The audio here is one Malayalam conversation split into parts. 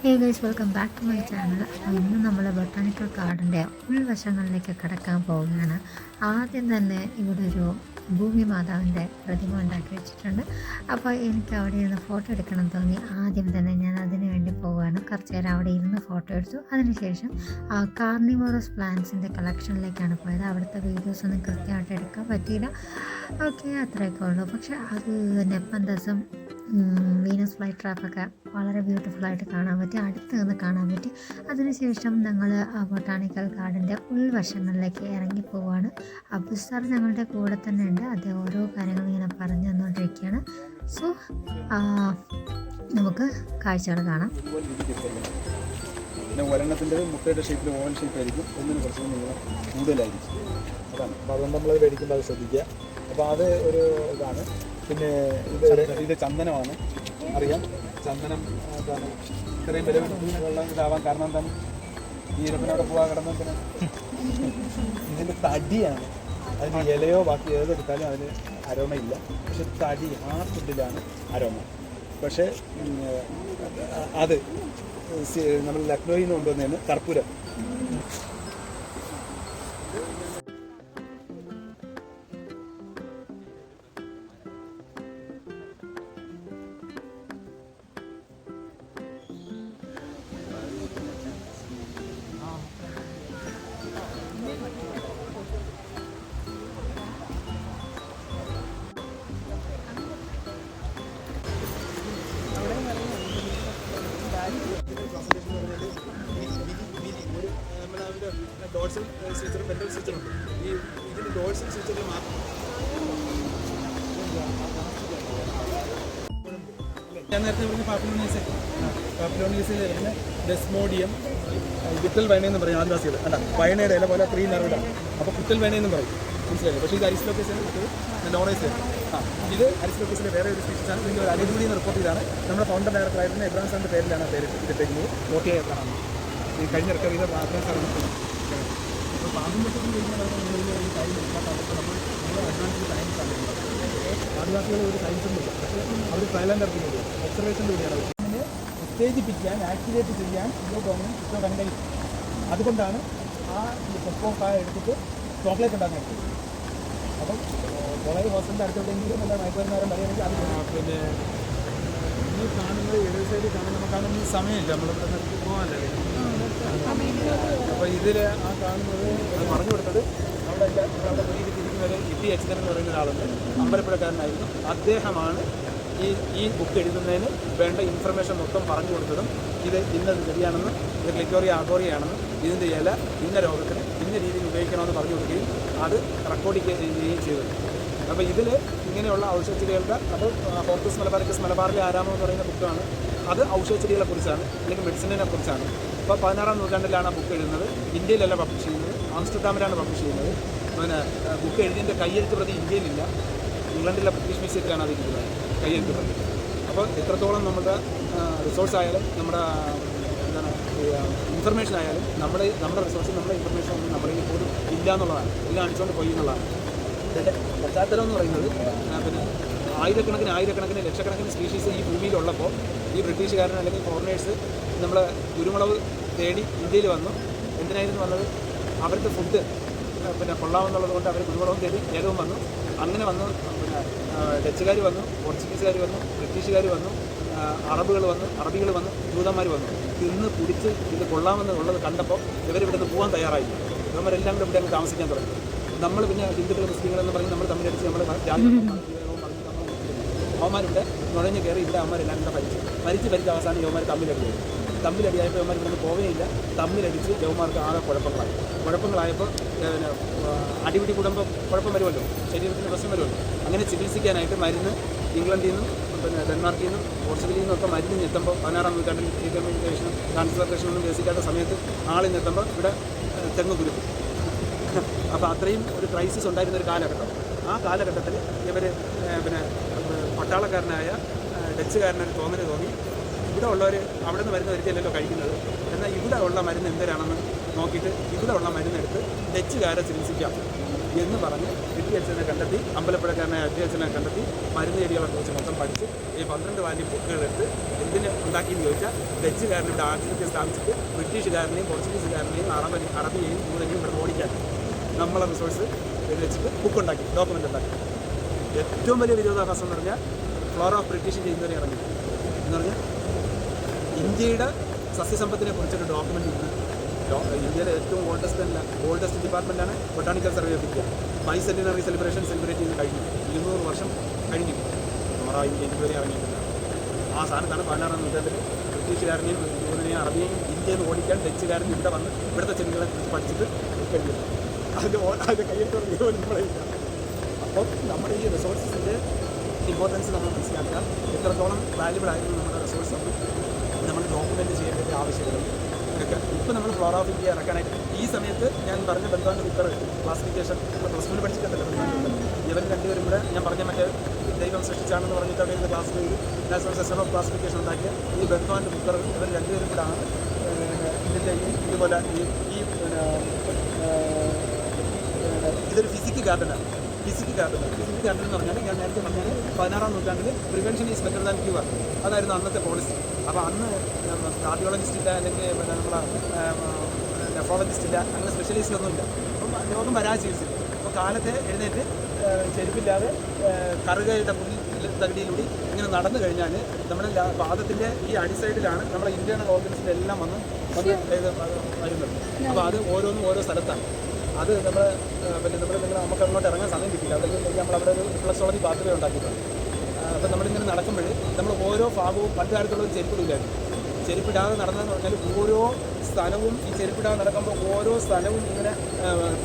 Hey guys, welcome back to my channel. അപ്പോൾ ഇന്ന് നമ്മൾ ബൊട്ടാണിക്കൽ ഗാർഡൻ്റെ ഉൾവശങ്ങളിലേക്ക് കടക്കാൻ പോവുകയാണ്. ആദ്യം തന്നെ ഇവിടെ ഒരു ഭൂമി മാതാവിൻ്റെ പ്രതിമ ഉണ്ടാക്കി വെച്ചിട്ടുണ്ട്. അപ്പോൾ എനിക്ക് അവിടെ ഇരുന്ന് ഫോട്ടോ എടുക്കണം തോന്നി. ആദ്യം തന്നെ ഞാൻ അതിന് വേണ്ടി പോവുകയാണ്. കുറച്ച് നേരം അവിടെ ഇരുന്ന് ഫോട്ടോ എടുത്തു. അതിനുശേഷം കാർണിവോറസ് പ്ലാന്റ്സിൻ്റെ കളക്ഷനിലേക്കാണ് പോയത്. അവിടുത്തെ വീഡിയോസൊന്നും കൃത്യമായിട്ട് എടുക്കാൻ പറ്റിയില്ല. ഓക്കെ, അത്രയൊക്കെ ഉള്ളൂ. പക്ഷേ അത് നെപ്പന്തസം വീനസ് ഫ്ലൈ ട്രാപ്പൊക്കെ വളരെ ബ്യൂട്ടിഫുള്ളായിട്ട് കാണാൻ പറ്റി, അടുത്ത് നിന്ന് കാണാൻ പറ്റി. അതിനുശേഷം ഞങ്ങൾ ബൊട്ടാണിക്കൽ ഗാർഡൻ്റെ ഉൾവശങ്ങളിലേക്ക് ഇറങ്ങിപ്പോവാണ്. അബു സാർ ഞങ്ങളുടെ കൂടെ തന്നെ ഉണ്ട്. അദ്ദേഹം ഓരോ കാര്യങ്ങൾ ഇങ്ങനെ പറഞ്ഞു തന്നുകൊണ്ടിരിക്കുകയാണ്. സോ നമുക്ക് കാഴ്ചകൾ കാണാം. പിന്നെ ഒരെണ്ണത്തിൻ്റെ മുട്ടയുടെ ഷേപ്പിൽ ഓവൽ ഷേപ്പായിരിക്കും, ഒന്നിന് കുറച്ച് നീളം കൂടുതലായിരിക്കും. അതാണ്. അപ്പോൾ അതുകൊണ്ട് നമ്മളത് മേടിക്കുമ്പോൾ അത് ശ്രദ്ധിക്കുക. അപ്പോൾ അത് ഒരു ഇതാണ്. പിന്നെ ഇത് ചന്ദനമാണ്, അറിയാം. ചന്ദനം എന്താണ് ഇത്രയും വില ഉള്ള ഇതാവാൻ കാരണം എന്താണ്? ഈ ഇരപ്പിനവിടെ പോകാൻ കിടന്നതിന് ഇതിൻ്റെ തടിയാണ്. അതിന് ഇലയോ ബാക്കി ഏതെടുത്താലും അതിന് അരോമയില്ല. പക്ഷെ തടി ആ ഫുഡിലാണ് അരോമ. പക്ഷേ അത് നമ്മൾ ലക്നോയിൽ നിന്ന് കൊണ്ടുവന്നതിന് കർപ്പൂരം. ഡോട്ട്സൽ സ്റ്റിച്ചറും പെൻഡൽ സ്റ്റിച്ചറുണ്ട്. ഈ ഇതിൻ്റെ ഡോട്ട്സൽ സ്റ്റിച്ചറിൽ മാത്രം ഞാൻ നേരത്തെ പറഞ്ഞ പാപ്പിലോണീസിൽ വരുന്ന ഡെസ്മോഡിയം വിത്തൽ വൈന എന്ന് പറയും ആദിവാസികൾ. അല്ല, വയനയുടെ ഇല പോലെ 3 നിറവിടാണ്. അപ്പോൾ കുത്തൽ വൈന എന്ന് പറയും, മനസ്സിലായില്ലേ? പക്ഷേ ഇത് അരിസ്റ്റോക്കേസിന് നോണേസ്. ഇത് അരിസ്റ്റോക്കേസിലെ വേറെ ഒരു സ്പീഷീസാണ്. ഇതിൻ്റെ ഒരു അലിജൂടി എന്ന് റിപ്പോർട്ട് ചെയ്താണ്. നമ്മുടെ ഫൗണ്ടർ ഡയറക്ടറായിരുന്ന എബ്രാം സാറിൻ്റെ പേരിലാണ് പേര് ഇട്ടിരിക്കുന്നത്. ഓക്കെ, ഈ കഴിഞ്ഞ റിക്കവറി ചെയ്ത എബ്രാം സാർ. അപ്പോൾ പാമ്പിൻപെട്ടെന്ന് കഴിഞ്ഞാൽ ഈ ടൈം നമ്മൾ അഡ്വാൻസ് സയൻസ് ആണ്. ആദിവാസികൾ ഒരു സയൻസൊന്നുമില്ല, പക്ഷേ അവർ സൈലൻ്റ് ഇറക്കുന്നത് ഒബ്സർവേഷനിലൂടെയാണ്. അതിനെ ഉത്തേജിപ്പിക്കാൻ, ആക്ടിവേറ്റ് ചെയ്യാൻ കണ്ടൈ. അതുകൊണ്ടാണ് ആ കൊക്കോക്കായ എടുത്തിട്ട് ചോക്ലേറ്റ് ഉണ്ടാക്കാൻ എടുത്തത്. അപ്പം കോളേജ് ഹോസ്റ്റലിൻ്റെ അടുത്തോട്ടെങ്കിലും എല്ലാ മയക്കുമരുന്നവരും പറയുകയാണെങ്കിൽ അത് പിന്നെ ഈ കാണുന്നത് ഏഴ് സൈഡിൽ കാണാൻ നമുക്കാണെങ്കിൽ സമയമില്ല, നമ്മളിവിടെ നിർത്തി പോകാനല്ലേ. അപ്പോൾ ഇതിൽ ആ കാണുന്നത് അത് പറഞ്ഞു കൊടുത്തത് അവിടെ തിരിക്കുന്നവരെ ഇട്ടി അച്ഛൻ എന്ന് പറയുന്ന ഒരാളുണ്ട്, അമ്പലപ്പുഴക്കാരനായിരുന്നു. അദ്ദേഹമാണ് ഈ ബുക്ക് എഴുതുന്നതിന് വേണ്ട ഇൻഫർമേഷൻ മൊത്തം പറഞ്ഞു കൊടുത്തതും ഇത് ഇന്നത് ശരിയാണെന്ന്, ഇത് ഗ്ലിക്കോറിയ ആഗോറിയാണെന്ന്, ഇതിൻ്റെ ഇല ഇന്ന രോഗത്തിന് ഇന്ന രീതിയിൽ ഉപയോഗിക്കണമെന്ന് പറഞ്ഞു കൊടുക്കുകയും അത് റെക്കോർഡ് ചെയ്യുകയും ചെയ്തത്. അപ്പോൾ ഇതിൽ ഇങ്ങനെയുള്ള ഔഷധച്ചെടികളുടെ അത് ഹോർട്ടസ് മലബാറിക്കസ് മലബാറിലെ ആരാമം എന്ന് പറയുന്ന ബുക്കാണ്. അത് ഔഷധച്ചെടികളെ കുറിച്ചാണ്, അല്ലെങ്കിൽ മെഡിസിനെ കുറിച്ചാണ്. അപ്പോൾ 16-ാം നൂറ്റാണ്ടിലാണ് ആ ബുക്ക് എഴുതുന്നത്. ഇന്ത്യയിലല്ല പബ്ലിഷ് ചെയ്യുന്നത്, ആംസ്റ്റർഡാമിലാണ് പബ്ലിഷ് ചെയ്യുന്നത്. പിന്നെ ബുക്ക് എഴുതിയതിൻ്റെ കയ്യെഴുത്ത് പ്രതി ഇന്ത്യയിലില്ല, ഇംഗ്ലണ്ടിലെ ബ്രിട്ടീഷ് മ്യൂസിയത്തിലാണ് അത് ഇരിക്കുന്നത്, കയ്യെഴുത്ത് പ്രതി. അപ്പോൾ എത്രത്തോളം നമ്മുടെ റിസോഴ്സ് ആയാലും നമ്മുടെ എന്താണ് ഇൻഫർമേഷൻ ആയാലും നമ്മുടെ റിസോഴ്സ്, നമ്മുടെ ഇൻഫർമേഷൻ ഒന്നും നമ്മളിൽ പോലും ഇല്ല എന്നുള്ളതാണ്. ഇത് കാണിച്ചുകൊണ്ട് പോയി എന്നുള്ളതാണ്. ഇതിൻ്റെ പശ്ചാത്തലം എന്ന് പറയുന്നത് പിന്നെ ആയിരക്കണക്കിന് ലക്ഷക്കണക്കിന് സ്പീഷീസ് ഈ ഭൂമിയിലുള്ളപ്പോൾ ഈ ബ്രിട്ടീഷുകാരൻ അല്ലെങ്കിൽ ഫോറിനേഴ്സ് നമ്മൾ കുരുമുളക് തേടി ഇന്ത്യയിൽ വന്നു. എന്തിനായിരുന്നു വന്നത്? അവർക്ക് ഫുഡ് പിന്നെ കൊള്ളാമെന്നുള്ളത് കൊണ്ട് അവർ കുരുമുളകും തേടി ഏകവും വന്നു. അങ്ങനെ വന്നു. പിന്നെ ഡച്ചുകാർ വന്നു, പോർച്ചുഗീസുകാർ വന്നു, ബ്രിട്ടീഷുകാർ വന്നു, അറബികൾ വന്നു, ജൂതന്മാർ വന്നു. തിന്ന് കുടിച്ച് ഇത് കൊള്ളാമെന്നുള്ളത് കണ്ടപ്പോൾ ഇവരിവിടുന്ന് പോകാൻ തയ്യാറായി. ഇവന്മാരെല്ലാം കൂടെ ഇവിടെ അങ്ങ് താമസിക്കാൻ തുടങ്ങി. നമ്മൾ പിന്നെ ഹിന്ദുക്കൾ മുസ്ലിങ്ങളെന്ന് പറഞ്ഞ് നമ്മൾ തമ്മിലടിച്ച് നമ്മൾ യവന്മാരിവിടെ നുഴഞ്ഞ് കയറി ഇവിടെ അവന്മാരെല്ലാം കൂടെ ഭരിച്ച് അവസാനം യവന്മാർ തമ്മിലടിയായപ്പോൾ യവന്മാർ ഇവിടുന്ന് പോവുകയില്ല. തമ്മിലടിച്ച് യവന്മാർക്ക് ആകെ കുഴപ്പങ്ങളായപ്പോൾ പിന്നെ അടിപിടി കൂടുമ്പോൾ കുഴപ്പം വരുമല്ലോ, ശരീരത്തിന് പ്രശ്നം വരുമല്ലോ. അങ്ങനെ ചികിത്സിക്കാനായിട്ട് മരുന്ന് ഇംഗ്ലണ്ടിൽ നിന്നും പിന്നെ ഡെൻമാർക്കിൽ നിന്നും പോർച്ചുഗലിൽ നിന്നൊക്കെ മരുന്ന് എത്തുമ്പോൾ 16-ാം നൂറ്റാണ്ടിൽ റീകമ്മ്യൂണിക്കേഷനും ട്രാൻസ്പ്ലാന്റേഷനൊന്നും ബേസിക്കായിട്ട് സമയത്ത് ആളിനെത്തുമ്പോൾ ഇവിടെ തെങ്ങ് കുരുക്കും. അപ്പോൾ അത്രയും ഒരു ക്രൈസിസ് ഉണ്ടായിരുന്ന ഒരു കാലഘട്ടം. ആ കാലഘട്ടത്തിൽ ഇവർ പിന്നെ പട്ടാളക്കാരനായ ഡച്ചുകാരനൊരു തോന്നി ഇവിടെ ഉള്ളവർ അവിടെ നിന്ന് മരുന്ന് വരുത്തിയല്ലോ കഴിക്കുന്നത്, എന്നാൽ ഇവിടെ ഉള്ള മരുന്ന് എന്തരാണെന്ന് നോക്കിയിട്ട് ഇവിടെ ഉള്ള മരുന്നെടുത്ത് ഡച്ചുകാരെ ചികിത്സിക്കാം എന്ന് പറഞ്ഞ് എട്ടിയച്ഛനെ കണ്ടെത്തി, അമ്പലപ്പുഴക്കാരനായ എട്ടിയച്ഛനെ കണ്ടെത്തി മരുന്ന് ചെടികളെ കുറിച്ച് മൊത്തം പഠിച്ച് ഈ 12 വാല്യം ബുക്കുകളെടുത്ത് എന്തിന് ഉണ്ടാക്കിയെന്ന് ചോദിച്ചാൽ ഡച്ചുകാരൻ ഇവിടെ ആധിപത്യം സ്ഥാപിച്ചിട്ട് ബ്രിട്ടീഷുകാരനെയും പോർച്ചുഗീസുകാരനെയും അറബിയെയും കൂടുതലും ഇവിടെ ഓടിക്കാൻ നമ്മളെ റിസോഴ്സ് വെച്ചിട്ട് ബുക്കുണ്ടാക്കി, ഡോക്യുമെൻ്റ് ഉണ്ടാക്കി. ഏറ്റവും വലിയ വിരോധാഭാസം എന്ന് പറഞ്ഞാൽ ഫ്ലോറ ഓഫ് ബ്രിട്ടീഷ് ചെയ്യുന്നവരെ ഇറങ്ങി എന്ന് പറഞ്ഞാൽ ഇന്ത്യയുടെ സസ്യസമ്പത്തിനെ കുറിച്ചൊരു ഡോക്യുമെൻ്റ് ഇന്ന് ഇന്ത്യയിലെ ഏറ്റവും ഓൾഡസ്റ്റ് ഡിപ്പാർട്ട്മെൻറ്റാണ് botanical survey of India. Bicentenary celebrate ചെയ്ത് കഴിഞ്ഞു. 200 വർഷം കഴിഞ്ഞു. ഇന്ത്യ ഇതുവരെ ഇറങ്ങിയിട്ടില്ല. ആ സ്ഥാനത്താണ് 16-ാം നൂറ്റാണ്ടിൽ ബ്രിട്ടീഷുകാരനെയും യൂണിയനെയും അറബിയെയും ഇന്ത്യയിൽ നിന്ന് ഓടിക്കാൻ ഡച്ചുകാരൻ ഇവിടെ വന്ന് ഇവിടുത്തെ ചെടികളെ കുറിച്ച് പഠിച്ചിട്ട് കഴിയും. അതിൻ്റെ കയ്യെടുത്തോളം ജോലി നമ്മളില്ല. അപ്പോൾ നമ്മുടെ ഈ റിസോഴ്സസിൻ്റെ ഇമ്പോർട്ടൻസ് നമ്മൾ മനസ്സിലാക്കുക. എത്രത്തോളം വാല്യുബിൾ ആയിരുന്നു നമ്മുടെ റിസോഴ്സ് നമ്മൾ ഡോക്യുമെൻ്റ് ചെയ്യേണ്ട ആവശ്യമുണ്ട്. ഇതൊക്കെ ഇപ്പോൾ നമ്മൾ ഫ്ലോറ ഓഫ് ഇന്ത്യ ഇറക്കാനായിട്ട് ഈ സമയത്ത് ഞാൻ പറഞ്ഞ ബന്ധവാൻ്റെ ബുക്കർ ക്ലാസിഫിക്കേഷൻ പ്ലസ് 2 പഠിച്ചിട്ടുണ്ടല്ലോ ബന്ധവാൻ്റെ ബുക്കർ. ഇവർ രണ്ടുപേരും കൂടെ ഞാൻ പറഞ്ഞ മറ്റേ ദൈവം സൃഷ്ടിച്ചാണെന്ന് പറഞ്ഞിട്ട് അവിടെ ഇരുന്ന് ക്ലാസ് ചെയ്ത് നാഷണൽ സിസ്റ്റം ഓഫ് ക്ലാസിഫിക്കേഷൻ ഉണ്ടാക്കിയ ഈ ബന്ധവാൻ്റെ ബുക്കർ ഇവർ രണ്ടുപേരും കൂടെ ആണ് ഇതിൻ്റെ ഇതുപോലെ ഇതൊരു ഫിസിക്കൽ ഗാർഡനാണ്. ഫിസിക്കൽ ഗാർഡൻ എന്ന് പറഞ്ഞാൽ ഞാൻ നേരത്തെ പറഞ്ഞാൽ 16-ാം നൂറ്റാണ്ടിൽ prevention is better than cure. അതായിരുന്നു അന്നത്തെ പോളിസി. അപ്പോൾ അന്ന് കാർഡിയോളജിസ്റ്റ് ഇല്ല, അല്ലെങ്കിൽ നമ്മളെ നെഫ്രോളജിസ്റ്റ് ഇല്ല, അങ്ങനെ സ്പെഷ്യലിസ്റ്റ് ഒന്നുമില്ല. അപ്പം രോഗം വരാൻ ചികിത്സില്ല. അപ്പോൾ കാലത്തെ എഴുന്നേറ്റ് ചെരുപ്പില്ലാതെ കറുകയുടെ തകിടിയിലൂടെ ഇങ്ങനെ നടന്നു കഴിഞ്ഞാൽ നമ്മുടെ പാദത്തിൻ്റെ ഈ അടിസൈഡിലാണ് നമ്മുടെ ഇൻറ്റേർണൽ ഓർഗൻസിൻ്റെ എല്ലാം വന്ന് വരുന്നത്. അപ്പോൾ അത് ഓരോ സ്ഥലത്താണ്. അത് നമുക്ക് അങ്ങോട്ട് ഇറങ്ങാൻ സമയം കിട്ടില്ല. അല്ലെങ്കിൽ നമ്മളവിടെ ഒരു റിഫ്ലക്സോളജി പാത്വേ ഉണ്ടാക്കിയിട്ടുണ്ട്. അപ്പോൾ നമ്മളിങ്ങനെ നടക്കുമ്പോൾ നമ്മൾ ഓരോ ഭാഗവും പണ്ട് കാലത്തുള്ള ഒരു ചെരുപ്പിടില്ലായിരുന്നു. ചെരുപ്പിടാതെ നടന്നതെന്ന് പറഞ്ഞാൽ ഓരോ സ്ഥലവും ഈ ചെരുപ്പിടാതെ നടക്കുമ്പോൾ ഓരോ സ്ഥലവും ഇങ്ങനെ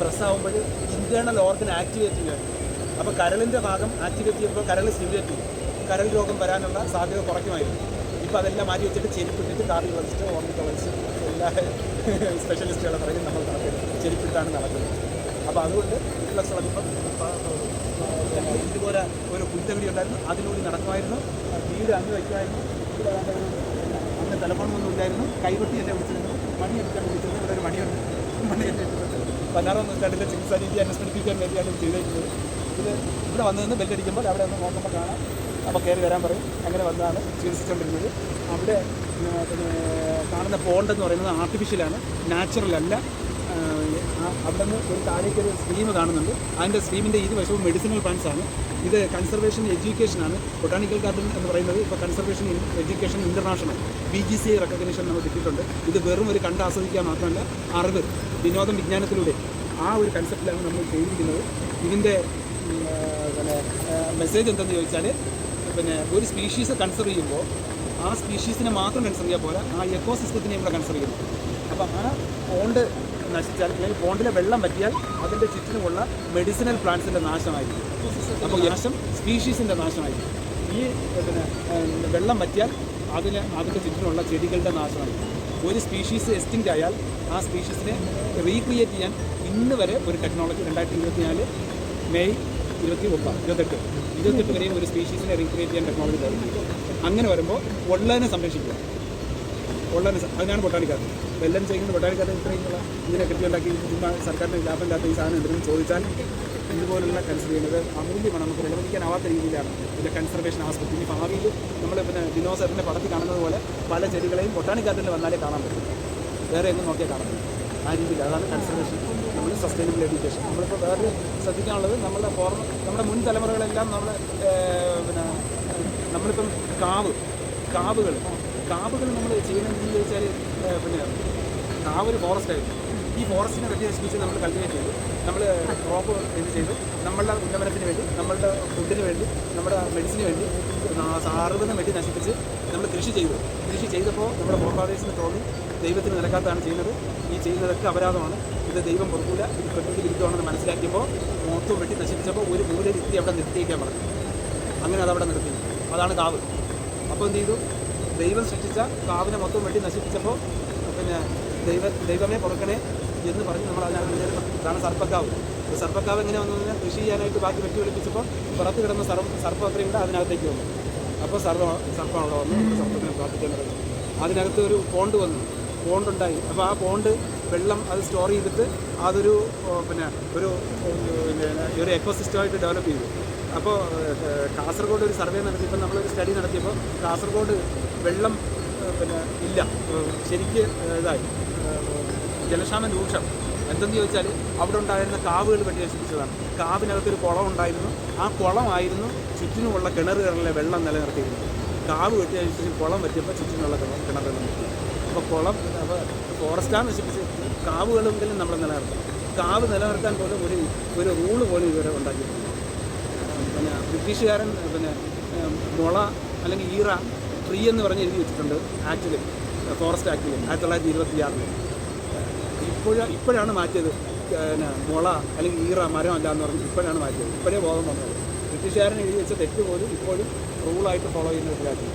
പ്രസ്സാവുമ്പോൾ ഇൻറ്റേർണൽ ഓർഗൻ ആക്ടിവേറ്റ് ചെയ്യുമായിരുന്നു. അപ്പോൾ കരളിൻ്റെ ഭാഗം ആക്ടിവേറ്റ് ചെയ്യുമ്പോൾ കരൾ സ്റ്റിമുലേറ്റ് ചെയ്യും. കരൾ രോഗം വരാനുള്ള സാധ്യത കുറയ്ക്കുമായിരുന്നു. ഇപ്പോൾ അതെല്ലാം മാറ്റി വെച്ചിട്ട് ചെരുപ്പിട്ടിട്ട് കാർഡിയോളജിസ്റ്റ്, ഓർണിക്കോളജിസ്റ്റ് എല്ലാ സ്പെഷ്യലിസ്റ്റുകളെ പറയും നമ്മൾ നടക്കുന്നത് ചെരുപ്പിട്ടാണ് നടക്കുന്നത്. അപ്പോൾ അതുകൊണ്ട് റിഫ്ലക്സോളജി ഇപ്പം ഇതുപോലെ ഒരു പുൽത്തകിടി ഉണ്ടായിരുന്നു, അതിലൂടെ നടക്കുമായിരുന്നു. വീട് അങ്ങ് വയ്ക്കുമായിരുന്നു. അന്ന് ടെലഫോണൊന്നും ഇല്ലായിരുന്നു. കൈകൊട്ടി എന്നെ വിളിച്ചിരുന്നു, മണിയെടുക്കാൻ വിളിച്ചിരുന്നു. ഇവിടെ ഒരു മണിയുണ്ട്, മണിയെടുത്തിട്ടുണ്ട്. 16-ാം നൂറ്റാണ്ടിലെ ചികിത്സാ രീതി അനുസ്മരിപ്പിക്കാൻ വേണ്ടിയാണ് ചെയ്തേക്കുന്നത്. ഇത് ഇവിടെ വന്നു നിന്ന് ബെല്ലടിക്കുമ്പോൾ അവിടെ ഒന്ന് നോക്കുമ്പോൾ കാണാം. അപ്പോൾ കയറി വരാൻ പറയും. അങ്ങനെ വന്നാണ് ചികിത്സിച്ചുകൊണ്ടിരുന്നത്. അവിടെ കാണുന്ന പോണ്ടെന്ന് പറയുന്നത് ആർട്ടിഫിഷ്യലാണ്, നാച്ചുറൽ അല്ല. അവിടെ നിന്ന് ഒരു താഴേക്കൊരു സ്ട്രീം കാണുന്നുണ്ട്. അതിൻ്റെ സ്ട്രീമിൻ്റെ ഇരുവശവും മെഡിസിനൽ പ്ലാന്റ്സ് ആണ്. ഇത് കൺസർവേഷൻ എഡ്യൂക്കേഷനാണ്. ബൊട്ടാണിക്കൽ ഗാർഡൻ എന്ന് പറയുന്നത് ഇപ്പോൾ conservation education international BGCI recognition നമ്മൾ കിട്ടിയിട്ടുണ്ട്. ഇത് വെറും ഒരു കണ്ട് ആസ്വദിക്കുക മാത്രമല്ല, അറിവ്, വിനോദം, വിജ്ഞാനത്തിലൂടെ ആ ഒരു കൺസെപ്റ്റിലാണ് നമ്മൾ ചെയ്തിരിക്കുന്നത്. ഇതിൻ്റെ മെസ്സേജ് എന്തെന്ന് ചോദിച്ചാൽ, ഒരു സ്പീഷീസ് കൺസർവ് ചെയ്യുമ്പോൾ ആ സ്പീഷീസിനെ മാത്രം കൺസർവ് ചെയ്യാൻ പോലെ ആ എക്കോ സിസ്റ്റത്തിനെയും കൂടെ കൺസർവ് ചെയ്യുന്നു. അപ്പോൾ ആ പോണ്ട് നശിച്ചാൽ, അല്ലെങ്കിൽ പോണ്ടിലെ വെള്ളം പറ്റിയാൽ അതിൻ്റെ ചുറ്റിനുമുള്ള മെഡിസിനൽ പ്ലാന്റ്സിൻ്റെ നാശമായിരിക്കും. അപ്പോൾ നാശം സ്പീഷീസിൻ്റെ നാശമായിരിക്കും. ഈ വെള്ളം പറ്റിയാൽ അതിൻ്റെ ചുറ്റിനുള്ള ചെടികളുടെ നാശമായിരിക്കും. ഒരു സ്പീഷീസ് എക്സ്റ്റിങ്ക്റ്റ് ആയാൽ ആ സ്പീഷീസിനെ റീക്രിയേറ്റ് ചെയ്യാൻ ഇന്ന് വരെ ഒരു ടെക്നോളജി 2024 മെയ് 28 വരെയും ഒരു സ്പീഷീസിനെ റീക്രിയേറ്റ് ചെയ്യാൻ ടെക്നോളജി തരുന്നു. അങ്ങനെ വരുമ്പോൾ ഉള്ളതിനെ സംരക്ഷിക്കുക. അതിനാണ് ബൊട്ടാണിക്കാരൻ. എല്ലാം ചെയ്യുന്നത് ബൊട്ടാണിക്കാരൻ. ഇത്രയുള്ള ഇതിനെ കെട്ടിയുണ്ടാക്കി സർക്കാരിന് ലാഭമില്ലാത്ത ഈ സാധനം എന്തെങ്കിലും ചോദിച്ചാൽ ഇതുപോലുള്ള കൺസിഡർ ചെയ്യുന്നത് അമൂല്യമാണ്. നമുക്ക് വിലമതിക്കാനാവാത്ത രീതിയിലാണ് ഇതിൻ്റെ കൺസർവേഷൻ ആസ്പെക്ട്. ഈ ഭാവിയിൽ നമ്മൾ ദിനോസറിൻ്റെ പടത്തിൽ കാണുന്നത് പോലെ പല ചെടികളെയും ബൊട്ടാണിക്കാരനിൽ വന്നാലേ കാണാൻ പറ്റും. വേറെ എങ്ങും നോക്കിയാൽ കാണാൻ പറ്റും. ആ രീതിയിൽ അതാണ് കൺസർവേഷൻ, നമ്മൾ സസ്റ്റൈനബിൾ എഡ്യൂക്കേഷൻ. നമ്മളിപ്പോൾ വേറെ ശ്രദ്ധിക്കാനുള്ളത്, നമ്മുടെ മുൻ തലമുറകളെല്ലാം നമ്മളിപ്പം കാവുകൾ നമ്മൾ ചെയ്യണമെന്ന് ചോദിച്ചാൽ കാവ് ഒരു ഫോറസ്റ്റായിരുന്നു. ഈ ഫോറസ്റ്റിനെ വെട്ടി നശിപ്പിച്ച് നമ്മൾ കൾട്ടിവേറ്റ് ചെയ്തു, നമ്മൾ ക്രോപ്പ് ചെയ്തു, നമ്മളുടെ ഉന്നമനത്തിന് വേണ്ടി, നമ്മളുടെ ഫുഡിന് വേണ്ടി, നമ്മുടെ മെഡിസിന് വേണ്ടി 60 വെട്ടി നശിപ്പിച്ച് നമ്മൾ കൃഷി ചെയ്തപ്പോൾ നമ്മുടെ ഫോർഫാദേഴ്സിന് തോന്നി ദൈവത്തിന് നിരക്കാത്തതാണ് ചെയ്യുന്നത്, ഈ ചെയ്യുന്നതൊക്കെ അപരാധമാണ്, ഇത് ദൈവം പൊറുക്കൂല, ഇത് പ്രകൃതി വിരുദ്ധമാണെന്ന് മനസ്സിലാക്കിയപ്പോൾ മൊത്തം വെട്ടി നശിപ്പിച്ചപ്പോൾ ഒരു മൂലയിരുത്തി അവിടെ നിർത്തിയേക്കാൻ പറഞ്ഞു. അങ്ങനെ അതവിടെ നിർത്തി. അതാണ് കാവ്. അപ്പോൾ എന്ത് ചെയ്തു? ദൈവം സൃഷ്ടിച്ച കാവിനെ മൊത്തം വെട്ടി നശിപ്പിച്ചപ്പോൾ ദൈവമേ പൊറുക്കണേ എന്ന് പറഞ്ഞ് നമ്മൾ അതിനകത്ത് മുന്നേറുന്നു. അതാണ് സർപ്പക്കാവ്. സർപ്പക്കാവ് എങ്ങനെ വന്നു കഴിഞ്ഞാൽ കൃഷി ചെയ്യാനായിട്ട് ബാക്കി വെട്ടി ഒളിപ്പിച്ചപ്പോൾ പുറത്ത് കിടന്ന സർപ്പം അത്രയും കൂടെ അതിനകത്തേക്ക് വന്നു. അപ്പോൾ സർപ്പമാണല്ലോ വന്നു സർപ്പത്തിനെ പ്രാർത്ഥിക്കേണ്ടത്. അതിനകത്ത് ഒരു പോണ്ടുണ്ടായി. അപ്പോൾ ആ പോണ്ട് വെള്ളം അത് സ്റ്റോർ ചെയ്തിട്ട് അതൊരു പിന്നെ ഒരു എക്കോസിസ്റ്റമായിട്ട് ഡെവലപ്പ് ചെയ്തു. അപ്പോൾ കാസർഗോഡ് ഒരു സർവേ നടത്തിയപ്പോൾ നമ്മളൊരു സ്റ്റഡി നടത്തിയപ്പോൾ കാസർഗോഡ് വെള്ളം പിന്നെ ഇല്ല, ശരിക്ക് ഇതായി, ജലക്ഷാമം രൂക്ഷം. എന്തെന്ന് ചോദിച്ചാൽ അവിടെ ഉണ്ടായിരുന്ന കാവുകൾ വെട്ടി നശിപ്പിച്ചതാണ്. കാവിനകത്തൊരു കുളം ഉണ്ടായിരുന്നു, ആ കുളമായിരുന്നു ചുറ്റിനുമുള്ള കിണറുകളിലെ വെള്ളം നിലനിർത്തിയിരുന്നത്. കാവ് വെട്ടി നശിപ്പിച്ച് കുളം വെട്ടിയപ്പോൾ ചുറ്റിനുള്ള കിണർ നിലനിർത്തി. അപ്പോൾ കുളം അപ്പോൾ ഫോറസ്റ്റാണ് നശിപ്പിച്ച് കാവുകളെങ്കിലും നമ്മൾ നിലനിർത്തും. കാവ് നിലനിർത്താൻ പോലും ഒരു റൂള് പോലും ഇതുവരെ ഉണ്ടാക്കിയിട്ടുണ്ട്. പിന്നെ ബ്രിട്ടീഷുകാരൻ പിന്നെ മുള അല്ലെങ്കിൽ ഈറ ട്രീ എന്ന് പറഞ്ഞ് എഴുതി വെച്ചിട്ടുണ്ട് ആക്ടിൽ, ഫോറസ്റ്റ് ആക്ടിൽ 1926. ഇപ്പോഴാണ് മാറ്റിയത്. പിന്നെ മുള അല്ലെങ്കിൽ ഈറ മരം അല്ല എന്ന് പറഞ്ഞ് ഇപ്പോഴാണ് മാറ്റിയത്. ഇപ്പോഴേ ബോധം വന്നത്. ബ്രിട്ടീഷുകാരൻ എഴുതി വെച്ച തെറ്റ് പോലും ഇപ്പോഴും റൂളായിട്ട് ഫോളോ ചെയ്യുന്ന ഒരു രാജ്യം.